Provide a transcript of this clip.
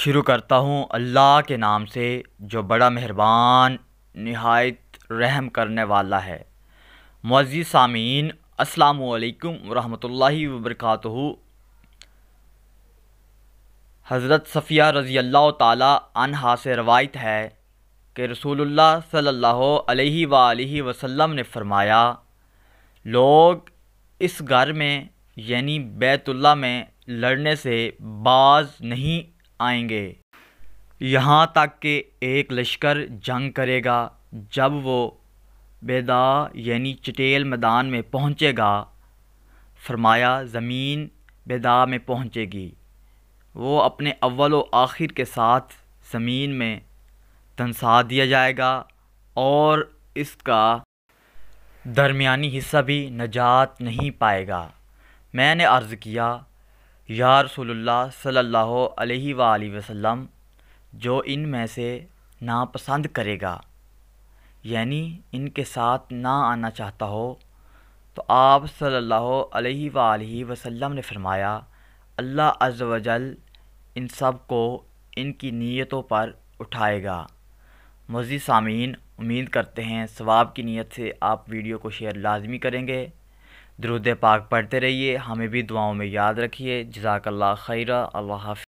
شروع کرتا ہوں اللہ کے نام سے جو بڑا مہربان نہایت رحم کرنے والا ہے۔ معزز سامعین، السلام علیکم ورحمۃ اللہ وبرکاتہ۔ حضرت صفیہ رضی اللہ تعالی عنہا سے روایت ہے کہ رسول اللہ صلی اللہ علیہ وآلہ وسلم نے فرمایا، لوگ اس گھر میں یعنی بیت اللہ میں لڑنے سے باز نہیں آئیں گے یہاں تک کہ ایک لشکر جنگ کرے گا۔ جب وہ بیدا یعنی چٹیل میدان میں پہنچے گا، فرمایا زمین بیدا میں پہنچے گی، وہ اپنے اول و آخر کے ساتھ زمین میں دنسا دیا جائے گا اور اس کا درمیانی حصہ بھی نجات نہیں پائے گا۔ میں نے عرض کیا، یا رسول اللہ صلی اللہ علیہ وآلہ وسلم، جو ان میں سے ناپسند کرے گا یعنی ان کے ساتھ نہ آنا چاہتا ہو، تو آپ صلی اللہ علیہ وآلہ وسلم نے فرمایا، اللہ عز و جل ان سب کو ان کی نیتوں پر اٹھائے گا۔ معزز سامعین، امید کرتے ہیں ثواب کی نیت سے آپ ویڈیو کو شیئر لازمی کریں گے۔ درود پاک پڑھتے رہیے، ہمیں بھی دعاؤں میں یاد رکھیے۔ جزاک اللہ خیرہ۔ اللہ حافظ۔